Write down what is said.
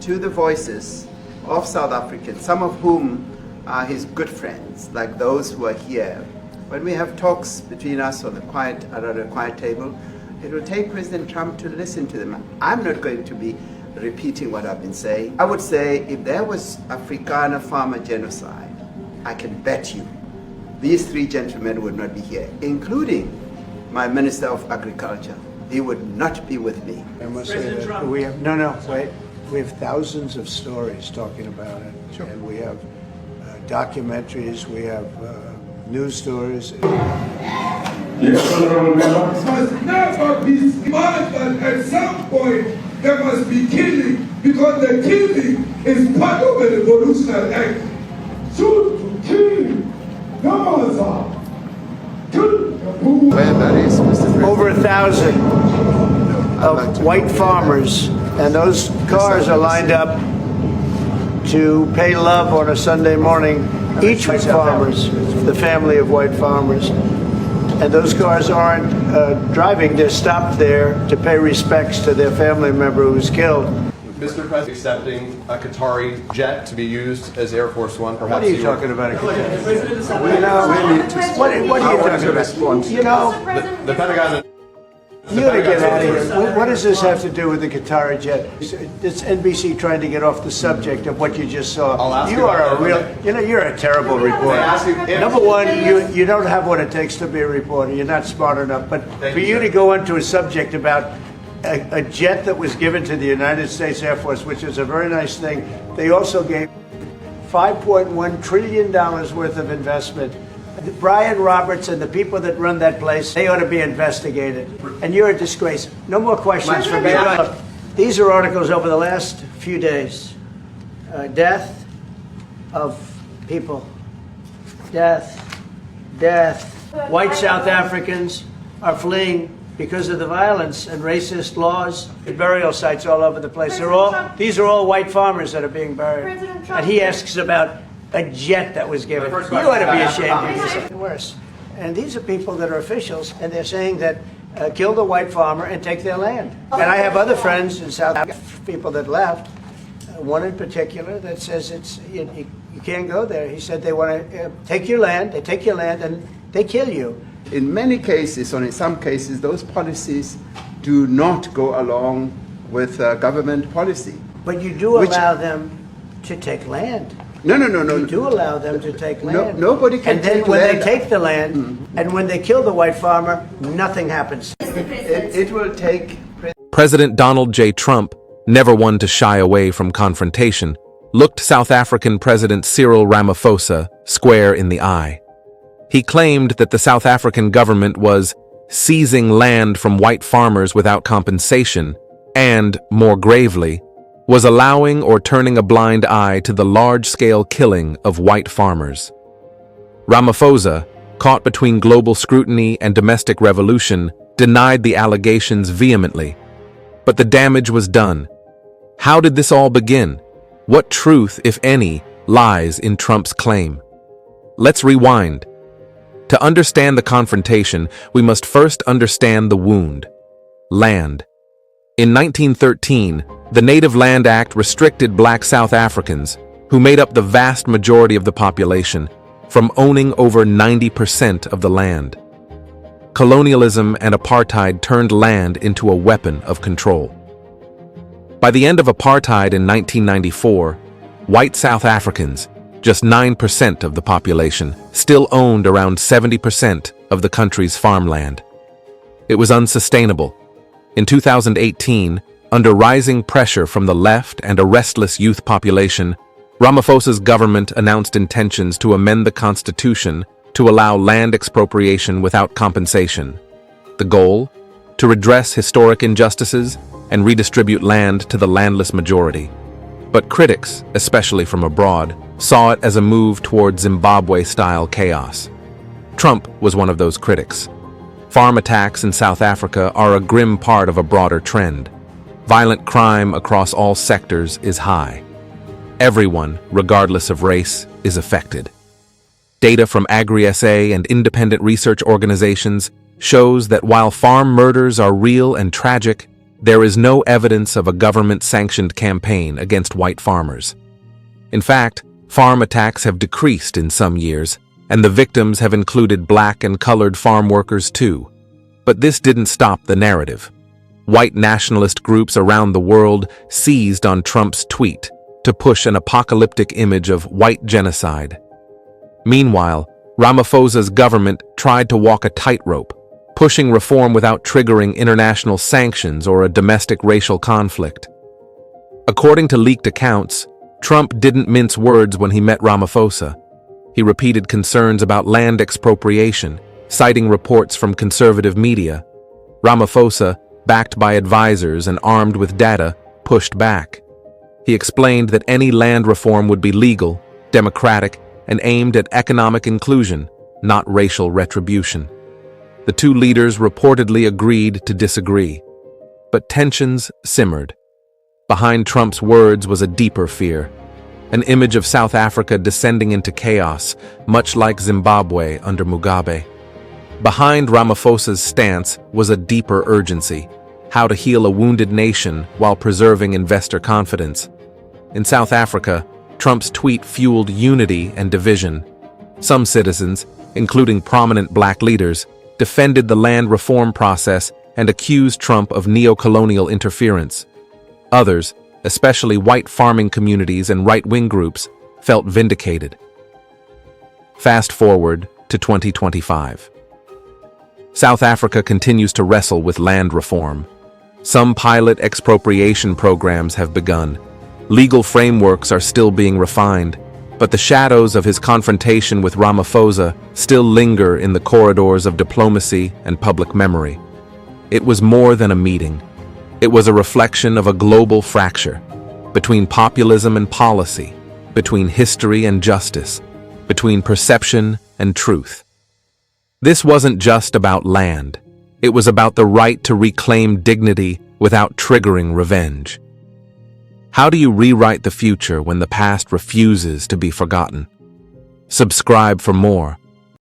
to the voices of South Africans, some of whom are his good friends, like those who are here. When we have talks between us on the quiet table, it will take President Trump to listen to them. I'm not going to be repeating what I've been saying. I would say if there was Afrikaner farmer genocide, I can bet you these three gentlemen would not be here, including my Minister of Agriculture. He would not be with me. I must say that we have, wait. We have thousands of stories talking about it. Sure. And we have documentaries, we have news stories. Yes, honorable member. It must never be smart that at some point there must be killing, because the killing is part of a revolutionary act. Shoot to kill. Where that is, Mr. President. Over 1,000 of white farmers, and those cars are lined up to pay love on a Sunday morning. Each white farmers, the family of white farmers. And those cars aren't driving, they're stopped there to pay respects to their family member who was killed. Mr. President, accepting a Qatari jet to be used as Air Force One, perhaps. What are you talking about? What are you talking about? You know, the Pentagon. You gotta get out of here. What does this have to do with the Qatari jet? It's NBC trying to get off the subject of what you just saw. You are a real, you're a terrible reporter. Number one, you don't have what it takes to be a reporter. You're not smart enough. But for you to go into a subject about a jet that was given to the United States Air Force, which is a very nice thing, they also gave $5.1 trillion worth of investment. Brian Roberts and the people that run that place, they ought to be investigated. And you're a disgrace. No more questions for me. These are articles over the last few days. Death of people. Death. White South Africans are fleeing because of the violence and racist laws at burial sites all over the place. These are all white farmers that are being buried. And he asks about a jet that was given. You ought to be ashamed of yourself. Worse. And these are people that are officials, and they're saying that kill the white farmer and take their land. And I have other friends in South Africa, people that left, one in particular that says you can't go there. He said they want to take your land, they take your land, and they kill you. In many cases, or in some cases, those policies do not go along with government policy. But you do allow them to take land. No. You do allow them to take land. Nobody can take land. And then when they take the land, and when they kill the white farmer, nothing happens. It will take... President Donald J. Trump, never one to shy away from confrontation, looked South African President Cyril Ramaphosa square in the eye. He claimed that the South African government was seizing land from white farmers without compensation and, more gravely, was allowing or turning a blind eye to the large-scale killing of white farmers. Ramaphosa, caught between global scrutiny and domestic revolution, denied the allegations vehemently. But the damage was done. How did this all begin? What truth, if any, lies in Trump's claim? Let's rewind. To understand the confrontation, we must first understand the wound: land. In 1913, the Native Land Act restricted black South Africans, who made up the vast majority of the population, from owning over 90% of the land. Colonialism and apartheid turned land into a weapon of control. By the end of apartheid in 1994, white South Africans, just 9% of the population, still owned around 70% of the country's farmland. It was unsustainable. In 2018, under rising pressure from the left and a restless youth population, Ramaphosa's government announced intentions to amend the constitution to allow land expropriation without compensation. The goal? To redress historic injustices and redistribute land to the landless majority. But critics, especially from abroad, saw it as a move toward Zimbabwe-style chaos. Trump was one of those critics. Farm attacks in South Africa are a grim part of a broader trend. Violent crime across all sectors is high. Everyone, regardless of race, is affected. Data from AgriSA and independent research organizations shows that while farm murders are real and tragic, there is no evidence of a government-sanctioned campaign against white farmers. In fact, farm attacks have decreased in some years, and the victims have included black and colored farm workers too. But this didn't stop the narrative. White nationalist groups around the world seized on Trump's tweet to push an apocalyptic image of white genocide. Meanwhile, Ramaphosa's government tried to walk a tightrope, pushing reform without triggering international sanctions or a domestic racial conflict. According to leaked accounts, Trump didn't mince words when he met Ramaphosa. He repeated concerns about land expropriation, citing reports from conservative media. Ramaphosa, backed by advisors and armed with data, pushed back. He explained that any land reform would be legal, democratic, and aimed at economic inclusion, not racial retribution. The two leaders reportedly agreed to disagree, but tensions simmered. Behind Trump's words was a deeper fear, an image of South Africa descending into chaos, much like Zimbabwe under Mugabe. Behind Ramaphosa's stance was a deeper urgency: how to heal a wounded nation while preserving investor confidence. In South Africa, Trump's tweet fueled unity and division. Some citizens, including prominent black leaders, defended the land reform process and accused Trump of neo-colonial interference. Others, especially white farming communities and right-wing groups, felt vindicated. Fast forward to 2025. South Africa continues to wrestle with land reform. Some pilot expropriation programs have begun. Legal frameworks are still being refined, but the shadows of his confrontation with Ramaphosa still linger in the corridors of diplomacy and public memory. It was more than a meeting. It was a reflection of a global fracture between populism and policy, between history and justice, between perception and truth. This wasn't just about land. It was about the right to reclaim dignity without triggering revenge. How do you rewrite the future when the past refuses to be forgotten? Subscribe for more.